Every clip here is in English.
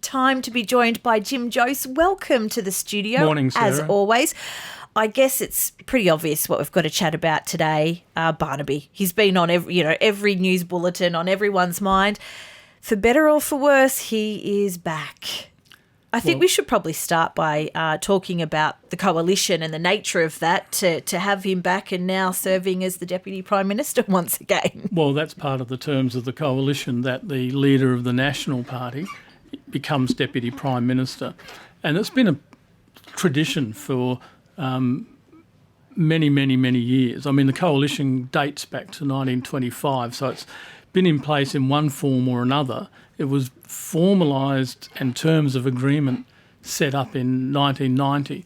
time to be joined by Jim Joyce. Welcome to the studio. Morning, Sarah. As always. I guess it's pretty obvious what we've got to chat about today. Barnaby. He's been on every news bulletin, on everyone's mind. For better or for worse, he is back. I think we should probably start by talking about the coalition and the nature of that to have him back and now serving as the Deputy Prime Minister once again. Well, that's part of the terms of the coalition, that the leader of the National Party becomes Deputy Prime Minister. And it's been a tradition for many, many, many years. I mean, the coalition dates back to 1925, so it's been in place in one form or another. It was formalised and terms of agreement set up in 1990.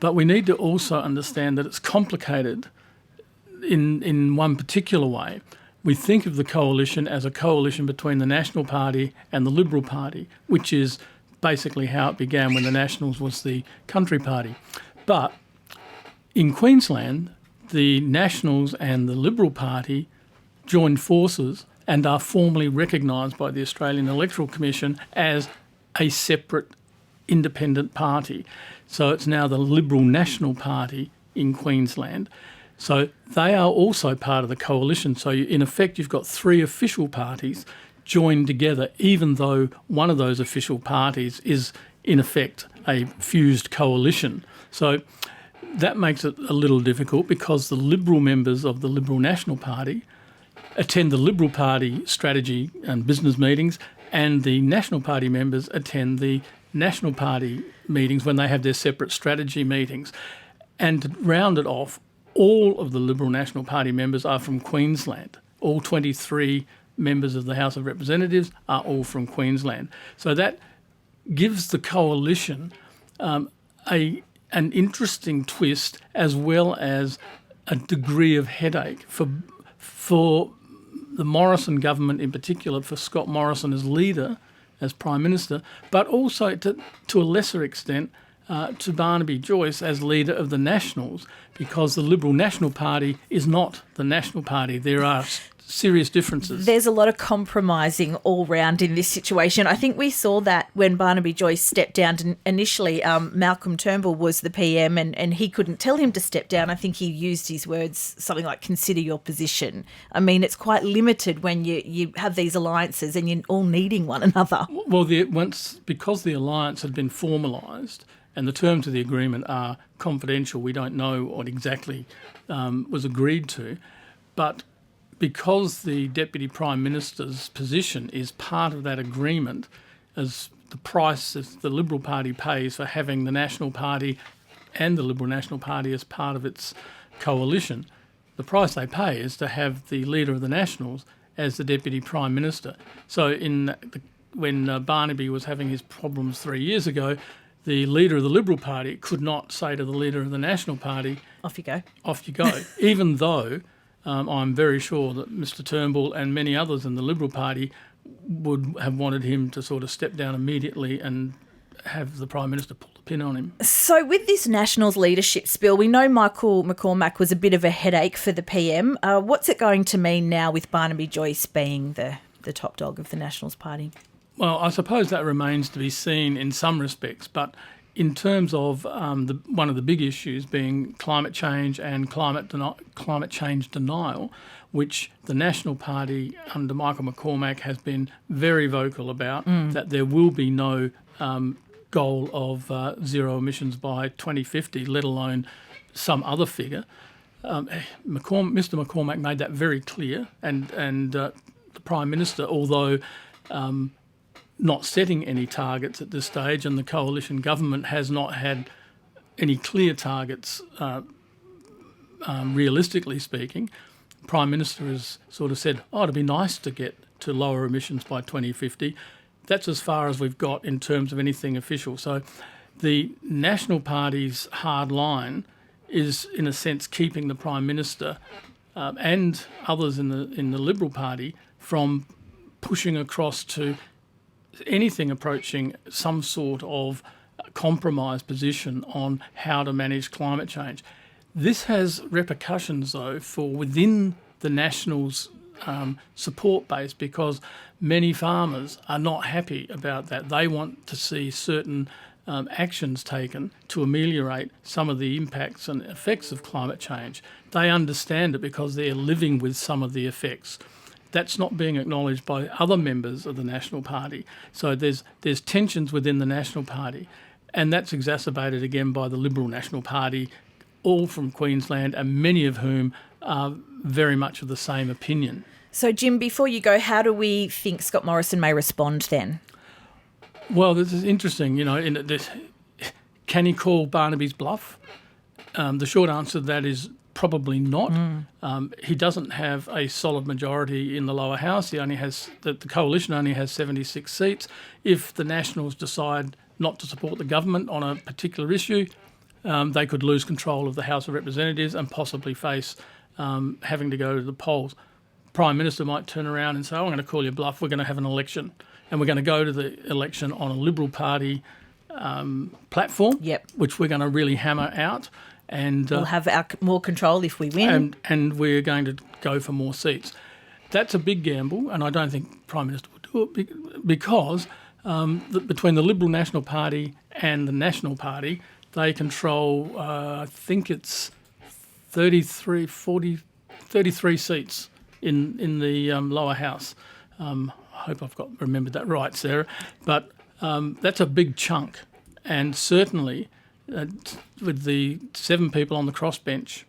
But we need to also understand that it's complicated in one particular way. We think of the coalition as a coalition between the National Party and the Liberal Party, which is basically how it began when the Nationals was the Country Party. But in Queensland, the Nationals and the Liberal Party joined forces and are formally recognised by the Australian Electoral Commission as a separate independent party. So it's now the Liberal National Party in Queensland. So they are also part of the coalition. So in effect, you've got three official parties joined together, even though one of those official parties is in effect a fused coalition. So that makes it a little difficult because the Liberal members of the Liberal National Party attend the Liberal Party strategy and business meetings, and the National Party members attend the National Party meetings when they have their separate strategy meetings. And to round it off, all of the Liberal National Party members are from Queensland. All 23 members of the House of Representatives are all from Queensland. So that gives the coalition an interesting twist, as well as a degree of headache for the Morrison government in particular, for Scott Morrison as leader, as Prime Minister, but also to a lesser extent to Barnaby Joyce as leader of the Nationals, because the Liberal National Party is not the National Party. There are serious differences. There's a lot of compromising all round in this situation. I think we saw that when Barnaby Joyce stepped down. Initially, Malcolm Turnbull was the PM and he couldn't tell him to step down. I think he used his words something like, consider your position. I mean, it's quite limited when you have these alliances and you're all needing one another. Well, because the alliance had been formalised and the terms of the agreement are confidential, we don't know what exactly was agreed to, but because the Deputy Prime Minister's position is part of that agreement, as the price that the Liberal Party pays for having the National Party and the Liberal National Party as part of its coalition, the price they pay is to have the leader of the Nationals as the Deputy Prime Minister. So when Barnaby was having his problems 3 years ago, the leader of the Liberal Party could not say to the leader of the National Party, off you go, even though I'm very sure that Mr Turnbull and many others in the Liberal Party would have wanted him to sort of step down immediately and have the Prime Minister pull the pin on him. So with this Nationals leadership spill, we know Michael McCormack was a bit of a headache for the PM. What's it going to mean now with Barnaby Joyce being the top dog of the Nationals Party? Well, I suppose that remains to be seen in some respects, but in terms of one of the big issues being climate change and climate change denial, which the National Party under Michael McCormack has been very vocal about, that there will be no goal of zero emissions by 2050, let alone some other figure. Mr McCormack made that very clear, and the Prime Minister, although not setting any targets at this stage, and the coalition government has not had any clear targets, realistically speaking. Prime Minister has sort of said, it'd be nice to get to lower emissions by 2050. That's as far as we've got in terms of anything official. So the National Party's hard line is, in a sense, keeping the Prime Minister and others in the Liberal Party from pushing across to anything approaching some sort of compromise position on how to manage climate change. This has repercussions, though, for within the Nationals' support base, because many farmers are not happy about that. They want to see certain actions taken to ameliorate some of the impacts and effects of climate change. They understand it because they're living with some of the effects. That's not being acknowledged by other members of the National Party. So there's tensions within the National Party, and that's exacerbated again by the Liberal National Party, all from Queensland, and many of whom are very much of the same opinion. So, Jim, before you go, how do we think Scott Morrison may respond then? Well, this is interesting. Can he call Barnaby's bluff? The short answer to that is probably not. He doesn't have a solid majority in the lower house. The coalition only has 76 seats. If the Nationals decide not to support the government on a particular issue, they could lose control of the House of Representatives and possibly face having to go to the polls. Prime Minister might turn around and say, I'm going to call your bluff, we're going to have an election. And we're going to go to the election on a Liberal Party platform, which we're going to really hammer out. And we'll have more control if we win. And we're going to go for more seats. That's a big gamble, and I don't think Prime Minister will do it because between the Liberal National Party and the National Party, they control, I think it's 33 seats in the lower house. I hope I've remembered that right, Sarah. But that's a big chunk. And certainly with the 7 people on the crossbench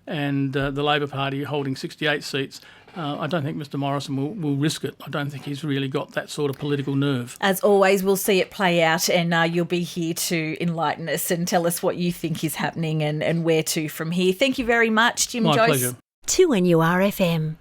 and the Labor Party holding 68 seats, I don't think Mr Morrison will risk it. I don't think he's really got that sort of political nerve. As always, we'll see it play out, and you'll be here to enlighten us and tell us what you think is happening and where to from here. Thank you very much, Jim Joyce. My pleasure. 2NURFM.